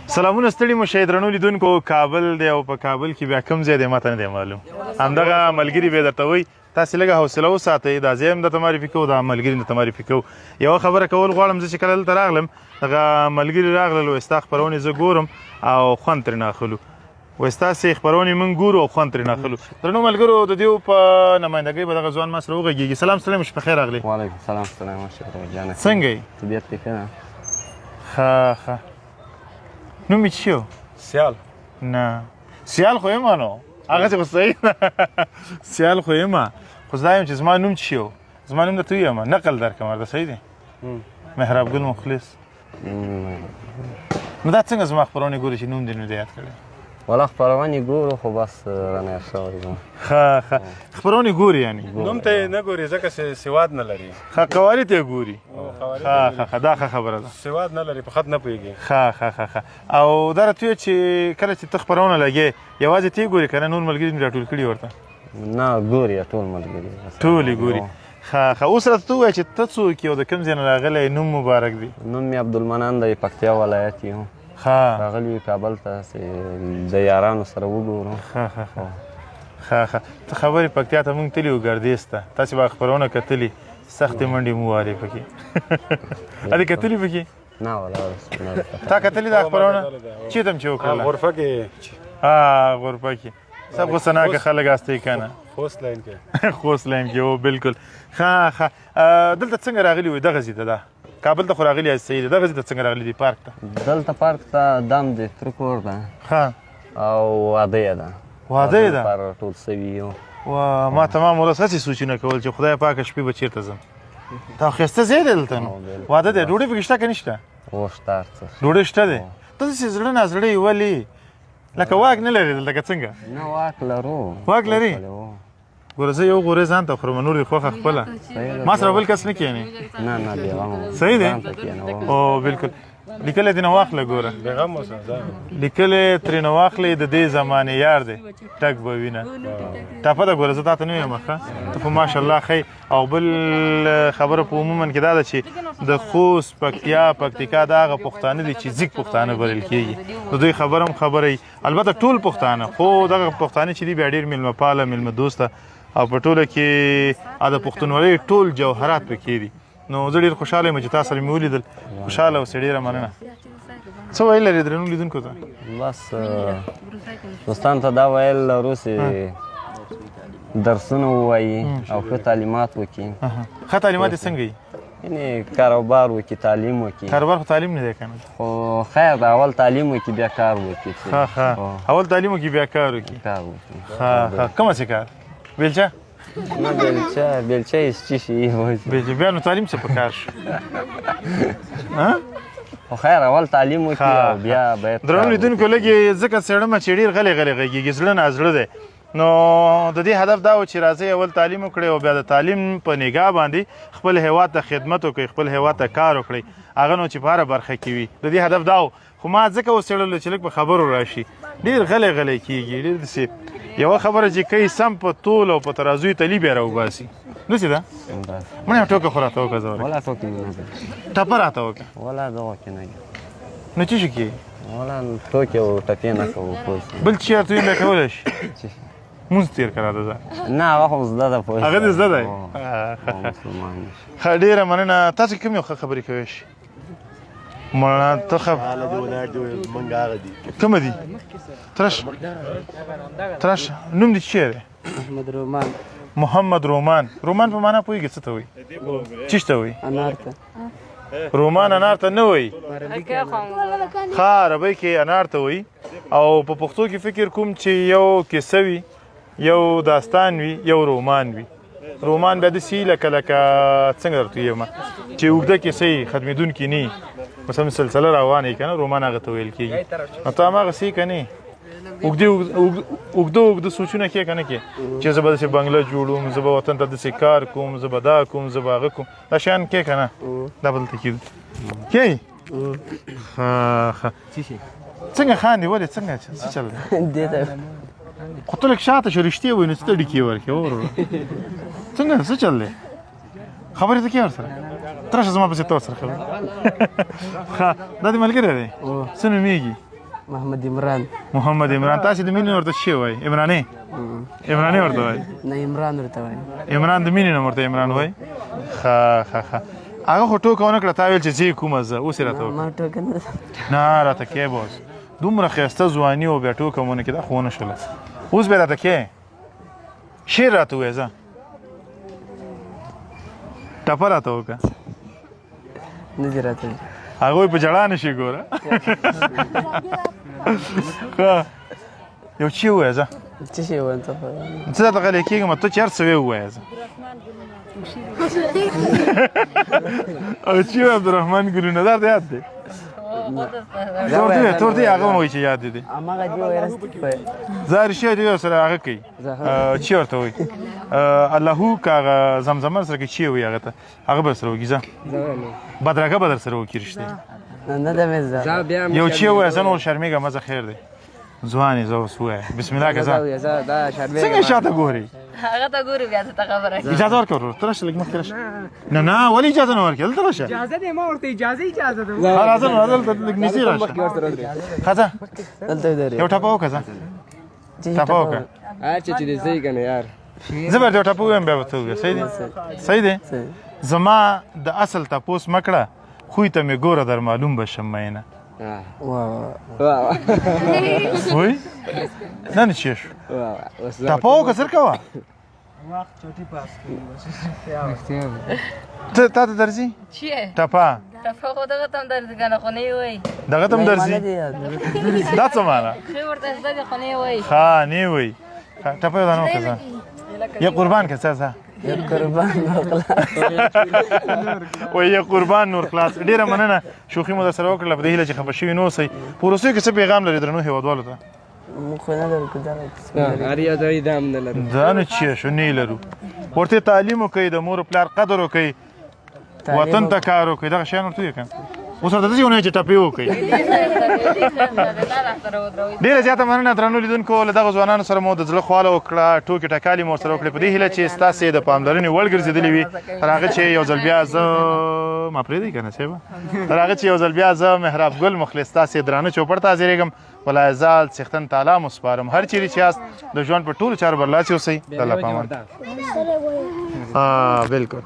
سلامونه ستړي مو شه درنو لیدونکو کابل دی او په کابل کې بیا کوم ځای دی ماته نه دی معلوم همدغه ملګري به درته وایي تاسې لږه حوصله وساتئ دا ځای هم درته معرفي کوو دا ملګري درته معرفي کوو یوه خبره کول غواړم زه چې کله دلته راغلم دغه ملګري راغلل وایي ستا خپرونې زه ګورم او خوند ترېنه اخلو وایي ستاسې خپرونې موږ ګورو او خوند ترېنه اخلو درنو ملګرو د دې په نمایندګۍ به دغه ځوان ما سره وغږېږي سلام ستړی مو شي په خیر راغلی وعلیکم السلام ستړی مو شي جانه څنګه یې طبیعت دې ښه ده ښه نوم یې څه و سیال نه سیال خو یم نو هغسې خو صحیح ده سیال خو یم خو زه دا یم چې زما نوم څه و زما نوم درته ویم نقل درکړم ورته صحیح دی محراب ګل مخلص نو دا څنګه زما خپرونې ګورې چې نوم دې نه دی یاد کړی والله خپرونې ګورو خو بس رانه یاد شوی یم ښه خپرونې ګورې یعنې نوم ته یې نه ګوري ځکه سواد نه لري ښه قوارې ته یې ګوري ښه دا ښه خبره ده سواد نه لري په خط نه پوهېږي ښه او دا راته ویې چې کله چې ته خپرونه لګې یوازې ته یې ګورې که نه نور ملګري مې راټول کړي ورته نه ګوري ټول ملګري ټول یې ګوري ښه اوس راته ته ووایه چې ته څوک یې او د کوم ځای نه راغلی نوم مبارک دی نوم مې عبدالمنان دی پکتیا ولایت یم ښه راغلی یو کابل ته د یارانو سره وګورو ښه ته خبرې پکتیا ته موږ تللي وو ګردیز ته تاسې به خپرونه کتلي سختې منډې مو والې پکې ادې کتلي پکې نه والله تا کتلي دا خپرونه چېرته م چې وکړله غرفه کې غرفه کې سب غصناکه خلک هستی که نه خوست لاین کې خوست لاین کې هو بلکل ښه دلته څنګه راغلي وي دغه ځای ته دا کابل ته خو راغلي یاست صحیح دی دغه ځای ته څنګه راغلي دي پارک ته دلته پارک ته دم دی تر کور ده ښه او واده یې ده واده یې ده لپاره ټول سوي یو ما تمام ورځ هسې سوچونه کول چې خدای پاکه شپې به چېرته ځم دا ښایسته ځای دی دلته نو واده دی ډوډۍ پکې شته که نشته اوس شته هر څه ډوډۍ شته دی ته داسې زړه نازړه یې ولې لکه واک نه لرې دلته که څنګه نه واک لرو واک لري ګوره زه یو غورې ځان ته خورم نور دې خوښه خپله ما سره بل کس نه کښېني نه بېغم صحیح دی او بلکل لیکلی دې نه واخله ګوره بېغم اوسه لیکلی ترېنه واخلې د دې زمانې یار دی ټک به وینه ټاپه ده ګوره زه تا ته نه ویم ښه ته خو ماشاءالله ښی او بل خبره په عموما کې دا ده چې د خوست پکتیا پکتیکا دا هغه پښتانه دي چې ځیږ پښتانه بلل کېږي د دوی خبره هم خبره وي البته ټول پښتانه خو دغه پښتانه چې دي بیا ډېر مېلمه پاله مېلمه دوسته او په ټوله کې د پښتونولۍ ټول جوهرات پکې دي نو زه ډېر خوشحاله یم چې تا سره مې ولیدل خوشحاله اوسې ډېره مننه څه ویل لرې درنو لیدونکو ته بس دوستانو ته دا ویل لرو چې درسونه ووایي او ښه تعلیمات وکړي ښه تعلیمات یې څنګه وي یعنې کاروبار وکړي تعلیم وکړي کاروبار خو تعلیم نه دی که نه خو خیر ده اول تعلیم وکړي بیا کار وکړي ښه اول تعلیم وکړي بیا کار وکړي ښه کومه چې کار بیلچه نه بیلچه هېڅ څه شي بیلچه بیا نو تعلیم څه په کار شو خو خیر اول تعلیم وکړي او بیا باید درنو لیدونکو لږ یې ځکه څېړمه چې ډېر غلی غږېږي زړه نازړه دی نو د دې هدف دا و چې راځئ اول تعلیم وکړئ او بیا د تعلیم په نګاه باندې خپل هېواد ته خدمت وکړئ خپل هېواد ته کار وکړئ هغه نو چې په هره برخه کې وي د دې هدف دا و خو ما ځکه وڅېړلو چې لږ په خبرو راشي ډېر غلی کېږي ډېر داسې یوه خبره چې کوي سم په تول او په ترازوی تلي بیا راوباسي داسې ده مړی ټوکه خو راته وکړه زوری ولا ټوکې نه ټپه راته وکړه ولا دغه کې نه نو څه شي کېږي ولا ټوکې او ټپې نه کوو بل څه چېرته ویم بیا کولی شي مونځ تېر کړه ده نه هغه خو زده ده هغه دې زده دی مسلمان ښه ډېره مننه تاسې کوم یو ښه خبرې کوی شي مولانا ته کومه دي ترش نوم دې څه دی محمد رومان په معنا پوهېږي څه ته وایي چیش ته وایي رومان انار ته نه وایي ښه عربۍ کې انار ته وایي او په پښتو کې فکر کوم چې یو کیسه وي یو داستان وي یو رومان وي رومان بیا داسې لکه څنګه درته ویم چې اوږده کیسه یي ختمېدونکې نه مثلا سلسله روانه وي که نه رومان هغه ته ویل کېږي نو ته هماغسې یې که نه اوږده سوچونه کې که نه کې چې زه به داسې بنګله جوړوم زه به وطن ته داسې کار کوم زه به دا کوم زه به هغه کوم دا شیان کې که نه دا به دلته کېږي کوي ښه څنګه خاندې ولې څنګه څه چل دی خو ته لږ شاته شه رښتیا وایي نو څه ته ډیکې ورکړې څنګه څه چل دی خبرې ته کې ورسره ته راشه زما پسې ته ورسره خبرې ښه دا دې ملګری دی څه نومېږي محمد عمران محمد عمران. تاسې د مینې ورته څه وایي؟ عمرانې ورته وایي؟ نه عمران ورته وایي. عمران د مینې نوم ورته عمران وایي. ښه ښه ښه. هغه خو ټوکه ونه کړه، تا ویل چې ځې کومه زه اوس یې راته وکړه. ما ټوکه نه راته کې به اوس دومره ښایسته ځواني و بیا ټوکه مونه کې دا خو ونه شوله. اوس بیا راته کې شعر راته ووایه ځه ټپه راته وکړه. نه دي راته هغوی په ژړا نه شي ګوره. ښه یو چی ووایه ځه. څه شی ووایم ته زه درته غلی کېږم ته چې هر څه ویې ووایه ځه. او چی وایه عبدالرحمن ګلونه دا ته یاد دی؟ تور دی هغه هم وایي چې یاد دی. هماغه دې وایي راسته زه رښتیا دی سره هغه کوي چی ورته وایي اللهو که هغه زمزمه سره کوي چی وایي هغه ته هغه به سره وکړي ځه بدرګه به در سره وکړي رښتیا نه ده مې زه یو چی وایه زه نور شرمېږم مزه خیر دی ځوان یې زه اوس ووایه بسم الله که ځه څنګه شاته ګورې هغه ته ګوري بیا ته خبره اجازه ورکړه ورور ته راشه لږ مخکې راشه نه نه ولې اجازه نه ورکړې دلته راشه اجازه دې ما ورته اجازه ده راځه نو راځه دلته لږ نږدې راشه ښه ځه دلته ودرې یو ټپه وکړه ځه ټپه وکړه چې دې صحیح کنه یار زه به یو ټپه ووایم بیا به ته ووایې صحیح دی صحیح دی زما د اصل تپوس مه کړه خوی ته مې ګوره در معلوم به شم مینه وای نه نه چی شو ټپه وکړه سر کوه ته تا ته درځي چیه ټپه ټپه خو دغه ته هم درځي که نه خو نه یې وایي دغه ته هم درځي دا څه معنا ښه ورته زده دي خو نه یې وایي ښه نه وایي ټپه یې دا نه وکړه یا قربان که څه ځه وایي یا قربان نور خلاص ډېره مننه شوخي مو در سره وکړله په دې هیله چې خفه شوي نه اوسئ په وروستیو کې څه پیغام لري درنو هېوادوالو ته موږ خو نه لرو که دغه هر یو ځای دا هم نه لرو دا نه چیه شو نه یې لرو ورته تعلیم وکړئ د مور و پلار قدر وکړئ وطن ته کار وکړئ دغه شیان ورته ویې که اوس ورته داسې ونه چې ټپې وکړئ ډېره زیاته مننه درنو لیدونکو له دغه ځوانانو سره مو د زړه خواله وکړه ټوکې ټکالې مو ورسره وکړې په دې هیله چې ستاسې د پاملرنې وړ ګرځېدلې وي تر هغه چې یو ځل بیا زه ما پرېږدئ که نه صاحبه تر هغه چې یو ځل بیا زه محراب ګل مخلص ستاسې درانه چوپړ ته حاضرېږم ولا یزال څښتن تعالی مو سپارم هر چیرې چې یاست د ژوند په ټولو چارو برلاسي اوسئ د الله په امان بالکل